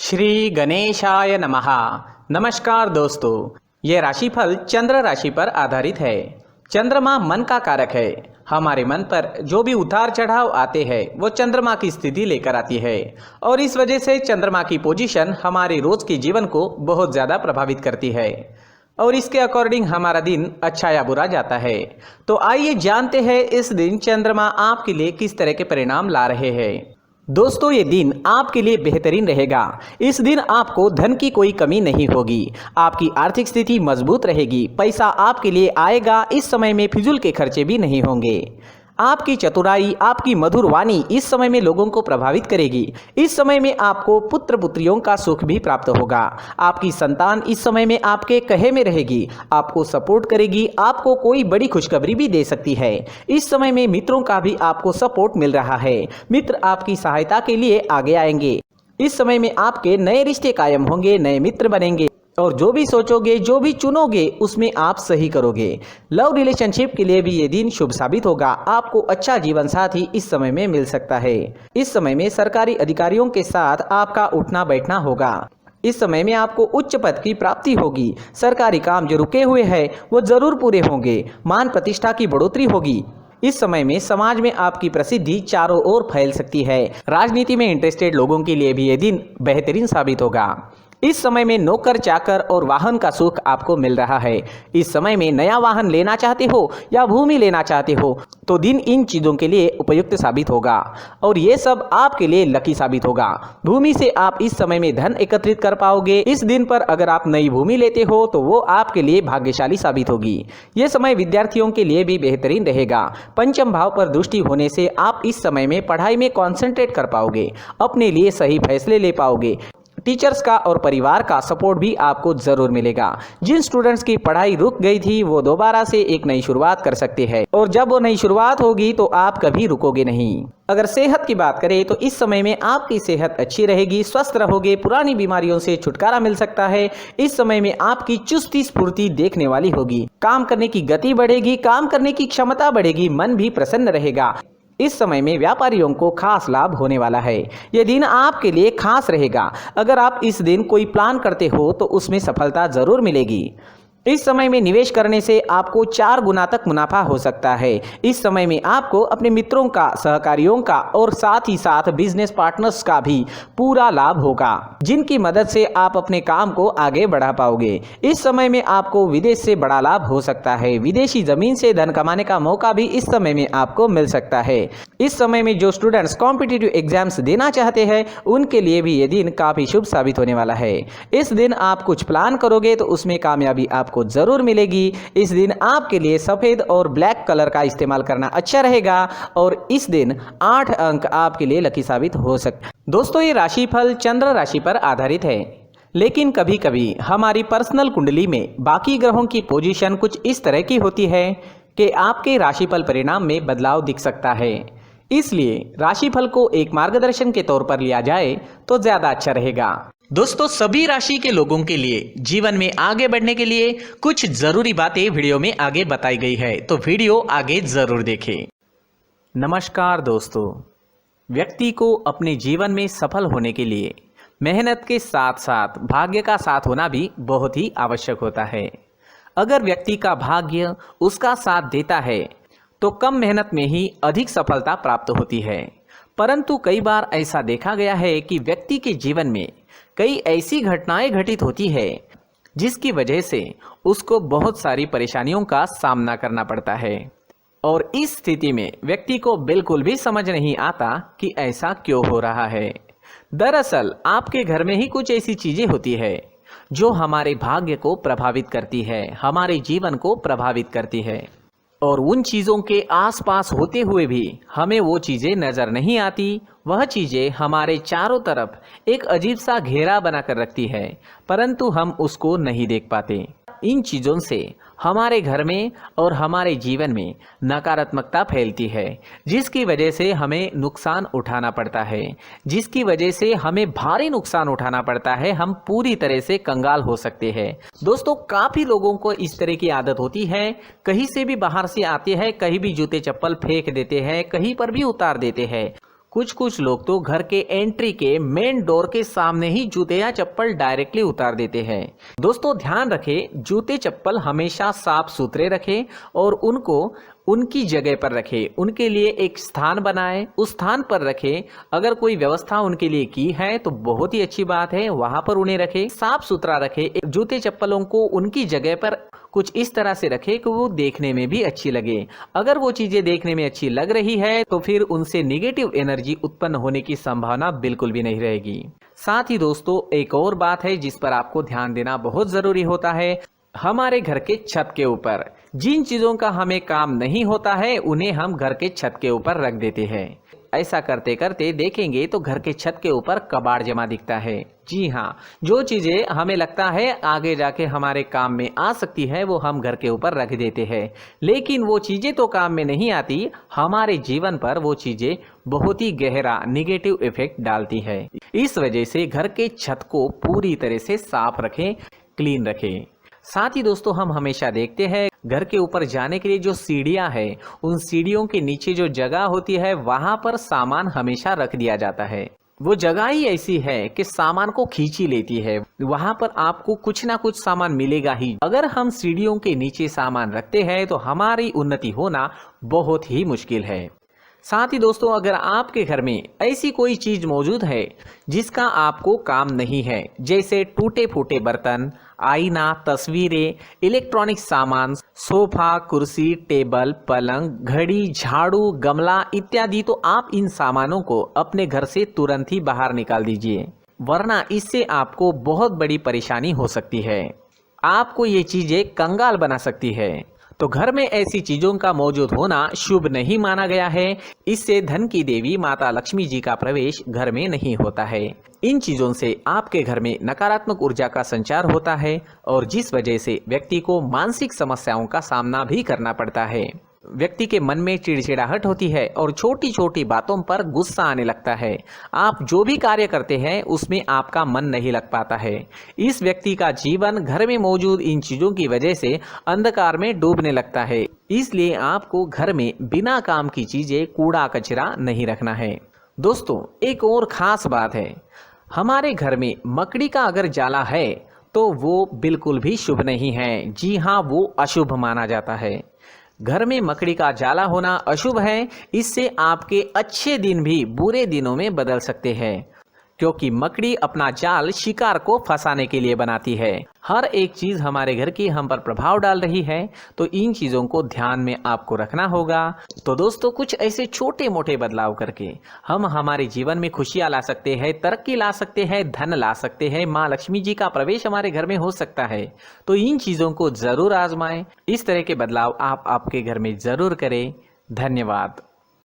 श्री गणेशाय नमः। नमस्कार दोस्तों, ये राशिफल चंद्र राशि पर आधारित है। चंद्रमा मन का कारक है। हमारे मन पर जो भी उतार चढ़ाव आते हैं वो चंद्रमा की स्थिति लेकर आती है और इस वजह से चंद्रमा की पोजीशन हमारे रोज के जीवन को बहुत ज़्यादा प्रभावित करती है और इसके अकॉर्डिंग हमारा दिन अच्छा या बुरा जाता है। तो आइए जानते हैं इस दिन चंद्रमा आपके लिए किस तरह के परिणाम ला रहे हैं। दोस्तों, ये दिन आपके लिए बेहतरीन रहेगा। इस दिन आपको धन की कोई कमी नहीं होगी। आपकी आर्थिक स्थिति मजबूत रहेगी। पैसा आपके लिए आएगा। इस समय में फिजूल के खर्चे भी नहीं होंगे। आपकी चतुराई, आपकी मधुर वाणी इस समय में लोगों को प्रभावित करेगी। इस समय में आपको पुत्र पुत्रियों का सुख भी प्राप्त होगा। आपकी संतान इस समय में आपके कहे में रहेगी, आपको सपोर्ट करेगी। आपको कोई बड़ी खुशखबरी भी दे सकती है। इस समय में मित्रों का भी आपको सपोर्ट मिल रहा है। मित्र आपकी सहायता के लिए आगे आएंगे। इस समय में आपके नए रिश्ते कायम होंगे, नए मित्र बनेंगे और जो भी सोचोगे, जो भी चुनोगे उसमें आप सही करोगे। लव रिलेशनशिप के लिए भी ये दिन शुभ साबित होगा। आपको अच्छा जीवन साथी इस समय में मिल सकता है। इस समय में सरकारी अधिकारियों के साथ आपका उठना बैठना होगा। इस समय में आपको उच्च पद की प्राप्ति होगी। सरकारी काम जो रुके हुए हैं वो जरूर पूरे होंगे। मान प्रतिष्ठा की बढ़ोतरी होगी। इस समय में समाज में आपकी प्रसिद्धि चारों ओर फैल सकती है। राजनीति में इंटरेस्टेड लोगों के लिए भी ये दिन बेहतरीन साबित होगा। इस समय में नौकर चाकर और वाहन का सुख आपको मिल रहा है। इस समय में नया वाहन लेना चाहते हो या भूमि लेना चाहते हो तो दिन इन चीज़ों के लिए उपयुक्त साबित होगा और ये सब आपके लिए लकी साबित होगा। भूमि से आप इस समय में धन एकत्रित कर पाओगे। इस दिन पर अगर आप नई भूमि लेते हो तो वो आपके लिए भाग्यशाली साबित होगी। ये समय विद्यार्थियों के लिए भी बेहतरीन रहेगा। पंचम भाव पर दृष्टि होने से आप इस समय में पढ़ाई में कॉन्सेंट्रेट कर पाओगे, अपने लिए सही फैसले ले पाओगे। टीचर्स का और परिवार का सपोर्ट भी आपको जरूर मिलेगा। जिन स्टूडेंट्स की पढ़ाई रुक गई थी वो दोबारा से एक नई शुरुआत कर सकते हैं और जब वो नई शुरुआत होगी तो आप कभी रुकोगे नहीं। अगर सेहत की बात करें तो इस समय में आपकी सेहत अच्छी रहेगी, स्वस्थ रहोगे। पुरानी बीमारियों से छुटकारा मिल सकता है। इस समय में आपकी चुस्ती स्फूर्ति देखने वाली होगी। काम करने की गति बढ़ेगी, काम करने की क्षमता बढ़ेगी, मन भी प्रसन्न रहेगा। इस समय में व्यापारियों को खास लाभ होने वाला है। यह दिन आपके लिए खास रहेगा। अगर आप इस दिन कोई प्लान करते हो तो उसमें सफलता जरूर मिलेगी। इस समय में निवेश करने से आपको 4 गुना तक मुनाफा हो सकता है। इस समय में आपको अपने मित्रों का, सहकारियों का और साथ ही साथ बिजनेस पार्टनर्स का भी पूरा लाभ होगा, जिनकी मदद से आप अपने काम को आगे बढ़ा पाओगे। इस समय में आपको विदेश से बड़ा लाभ हो सकता है। विदेशी जमीन से धन कमाने का मौका भी इस समय में आपको मिल सकता है। इस समय में जो स्टूडेंट्स कॉम्पिटिटिव एग्जाम्स देना चाहते हैं उनके लिए भी ये दिन काफ़ी शुभ साबित होने वाला है। इस दिन आप कुछ प्लान करोगे तो उसमें कामयाबी आपको जरूर मिलेगी। इस दिन आपके लिए सफेद और ब्लैक कलर का इस्तेमाल करना अच्छा रहेगा और इस दिन 8 अंक आपके लिए लकी साबित हो सकते हैं। दोस्तों, ये राशिफल चंद्र राशि पर आधारित है, लेकिन कभी कभी हमारी पर्सनल कुंडली में बाकी ग्रहों की पोजीशन कुछ इस तरह की होती है कि आपके राशिफल परिणाम में बदलाव दिख सकता है। इसलिए राशिफल को एक मार्गदर्शन के तौर पर लिया जाए तो ज्यादा अच्छा रहेगा। दोस्तों, सभी राशि के लोगों के लिए जीवन में आगे बढ़ने के लिए कुछ जरूरी बातें वीडियो में आगे बताई गई है, तो वीडियो आगे जरूर देखें। नमस्कार दोस्तों, व्यक्ति को अपने जीवन में सफल होने के लिए मेहनत के साथ साथ भाग्य का साथ होना भी बहुत ही आवश्यक होता है। अगर व्यक्ति का भाग्य उसका साथ देता है तो कम मेहनत में ही अधिक सफलता प्राप्त होती है। परंतु कई बार ऐसा देखा गया है कि व्यक्ति के जीवन में कई ऐसी घटनाएं घटित होती है जिसकी वजह से उसको बहुत सारी परेशानियों का सामना करना पड़ता है और इस स्थिति में व्यक्ति को बिल्कुल भी समझ नहीं आता कि ऐसा क्यों हो रहा है। दरअसल आपके घर में ही कुछ ऐसी चीजें होती है जो हमारे भाग्य को प्रभावित करती है, हमारे जीवन को प्रभावित करती है और उन चीज़ों के आसपास होते हुए भी हमें वो चीज़ें नज़र नहीं आती। वह चीज़ें हमारे चारों तरफ एक अजीब सा घेरा बनाकर रखती है, परंतु हम उसको नहीं देख पाते। इन चीज़ों से हमारे घर में और हमारे जीवन में नकारात्मकता फैलती है, जिसकी वजह से हमें नुकसान उठाना पड़ता है, जिसकी वजह से हमें भारी नुकसान उठाना पड़ता है। हम पूरी तरह से कंगाल हो सकते हैं। दोस्तों, काफ़ी लोगों को इस तरह की आदत होती है, कहीं से भी बाहर से आते हैं, कहीं भी जूते चप्पल फेंक देते हैं, कहीं पर भी उतार देते हैं। कुछ कुछ लोग तो घर के एंट्री के मेन डोर के सामने ही जूते या चप्पल डायरेक्टली उतार देते हैं। दोस्तों ध्यान रखें, जूते चप्पल हमेशा साफ सुथरे रखें और उनको उनकी जगह पर रखें। उनके लिए एक स्थान बनाएं, उस स्थान पर रखें। अगर कोई व्यवस्था उनके लिए की है तो बहुत ही अच्छी बात है, वहां पर उन्हें रखें, साफ सुथरा रखें। जूते चप्पलों को उनकी जगह पर कुछ इस तरह से रखें कि वो देखने में भी अच्छी लगे। अगर वो चीजें देखने में अच्छी लग रही है तो फिर उनसे नेगेटिव एनर्जी उत्पन्न होने की संभावना बिल्कुल भी नहीं रहेगी। साथ ही दोस्तों एक और बात है जिस पर आपको ध्यान देना बहुत जरूरी होता है। हमारे घर के छत के ऊपर जिन चीजों का हमें काम नहीं होता है उन्हें हम घर के छत के ऊपर रख देते हैं। ऐसा करते करते देखेंगे तो घर के छत के ऊपर कबाड़ जमा दिखता है। जी हाँ, जो चीजें हमें लगता है आगे जाके हमारे काम में आ सकती है वो हम घर के ऊपर रख देते हैं, लेकिन वो चीजें तो काम में नहीं आती, हमारे जीवन पर वो चीजें बहुत ही गहरा निगेटिव इफेक्ट डालती है। इस वजह से घर के छत को पूरी तरह से साफ रखें, क्लीन रखें। साथ ही दोस्तों हम हमेशा देखते हैं घर के ऊपर जाने के लिए जो सीढ़ियां हैं, उन सीढ़ियों के नीचे जो जगह होती है वहां पर सामान हमेशा रख दिया जाता है। वो जगह ही ऐसी है कि सामान को खींची लेती है, वहां पर आपको कुछ ना कुछ सामान मिलेगा ही। अगर हम सीढ़ियों के नीचे सामान रखते हैं तो हमारी उन्नति होना बहुत ही मुश्किल है। साथ ही दोस्तों अगर आपके घर में ऐसी कोई चीज मौजूद है जिसका आपको काम नहीं है, जैसे टूटे फूटे बर्तन, आईना, तस्वीरें, इलेक्ट्रॉनिक सामान, सोफा, कुर्सी, टेबल, पलंग, घड़ी, झाड़ू, गमला इत्यादि, तो आप इन सामानों को अपने घर से तुरंत ही बाहर निकाल दीजिए, वरना इससे आपको बहुत बड़ी परेशानी हो सकती है। आपको ये चीजें कंगाल बना सकती है। तो घर में ऐसी चीजों का मौजूद होना शुभ नहीं माना गया है। इससे धन की देवी माता लक्ष्मी जी का प्रवेश घर में नहीं होता है। इन चीजों से आपके घर में नकारात्मक ऊर्जा का संचार होता है और जिस वजह से व्यक्ति को मानसिक समस्याओं का सामना भी करना पड़ता है। व्यक्ति के मन में चिड़चिड़ाहट होती है और छोटी छोटी बातों पर गुस्सा आने लगता है। आप जो भी कार्य करते हैं उसमें आपका मन नहीं लग पाता है। इस व्यक्ति का जीवन घर में मौजूद इन चीजों की वजह से अंधकार में डूबने लगता है। इसलिए आपको घर में बिना काम की चीजें, कूड़ा कचरा नहीं रखना है। दोस्तों एक और खास बात है, हमारे घर में मकड़ी का अगर जाला है तो वो बिल्कुल भी शुभ नहीं है। जी हाँ, वो अशुभ माना जाता है। घर में मकड़ी का जाला होना अशुभ है। इससे आपके अच्छे दिन भी बुरे दिनों में बदल सकते हैं, क्योंकि मकड़ी अपना जाल शिकार को फंसाने के लिए बनाती है। हर एक चीज हमारे घर की हम पर प्रभाव डाल रही है, तो इन चीजों को ध्यान में आपको रखना होगा। तो दोस्तों कुछ ऐसे छोटे मोटे बदलाव करके हम हमारे जीवन में खुशियां ला सकते हैं, तरक्की ला सकते हैं, धन ला सकते हैं, माँ लक्ष्मी जी का प्रवेश हमारे घर में हो सकता है। तो इन चीजों को जरूर आजमाएं। इस तरह के बदलाव आप आपके घर में जरूर करें। धन्यवाद।